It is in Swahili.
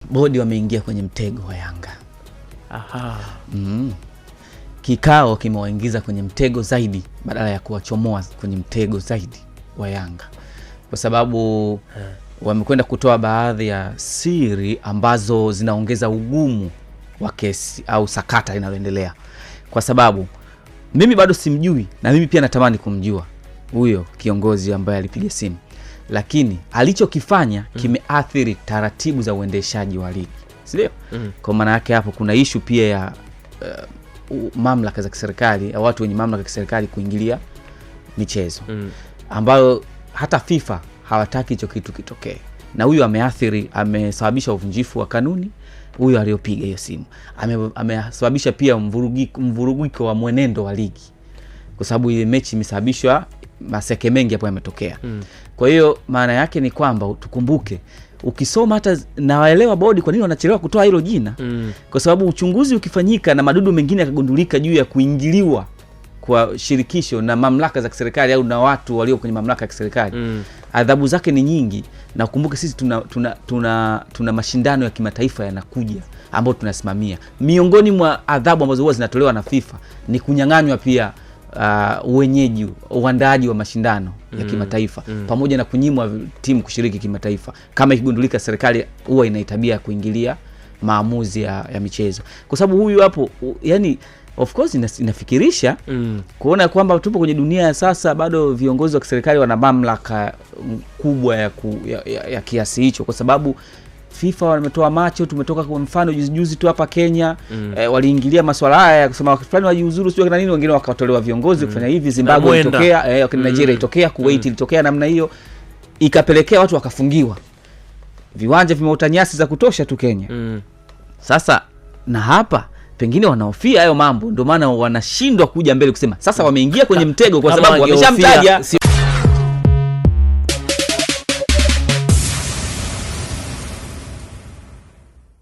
bodi wameingia kwenye mtego wa Yanga. Aha. Kikao kimewaingiza kwenye mtego zaidi badala ya kuwachomoa kwenye mtego zaidi wa Yanga, kwa sababu wamekwenda kutoa baadhi ya siri ambazo zinaongeza ugumu wa kesi au sakata linaloendelea. Kwa sababu mimi bado simjui, na mimi pia natamani kumjua huyo kiongozi ambaye alipiga simu, lakini alichokifanya kimeathiri taratibu za uendeshaji wa ligi, sio? Kwa maana yake hapo kuna issue pia ya mamlaka za kiserikali au watu wenye mamlaka za kiserikali kuingilia michezo, ambayo hata FIFA hawataki hicho kitu kitokee. Na huyu amesababisha uvunjifu wa kanuni, huyu aliyopiga hiyo simu. Amesababisha pia mvurugiko wa mwenendo wa ligi, kwa sababu ile mechi imesababishwa maseke mengi hapo yametokea. Kwa hiyo maana yake ni kwamba tukumbuke, ukisoma hata nawaelewa bodi kwa nini wanachelewa kutoa hilo jina, kwa sababu uchunguzi ukifanyika na madudu mengine yakagundulika juu ya kuingiliwa kwa shirikisho na mamlaka za kiserikali au na watu walio kwenye mamlaka ya kiserikali, adhabu zake ni nyingi. Na ukumbuke sisi tuna mashindano ya kimataifa yanakuja ambayo tunasimamia. Miongoni mwa adhabu ambazo huwa zinatolewa na FIFA ni kunyang'anywa pia uwenyeji, uandaaji wa mashindano ya kimataifa, pamoja na kunyimwa timu kushiriki kimataifa kama ikigundulika serikali huwa inaitabia kuingilia maamuzi ya michezo. Kwa sababu huyu hapo, yani of course inafikirisha kuona kwamba tupo kwenye dunia ya sasa bado viongozi wa kiserikali wana mamlaka kubwa ya kiasi hicho, kwa sababu FIFA wametoa macho. Tumetoka kwa mfano juzi tu hapa Kenya, waliingilia masuala haya ya kusema fulani wajiuzuru sio na nini, wengine wakatolewa viongozi kufanya hivi. Zimbabwe ilitokea, Nigeria ilitokea, Kuwait ilitokea namna hiyo, ikapelekea watu wakafungiwa. Viwanja vimeota nyasi za kutosha tu Kenya. Sasa na hapa pengine wanaofia hayo mambo, ndio maana wanashindwa kuja mbele kusema sasa wameingia kwenye mtego, kwa sababu wameshamtaja.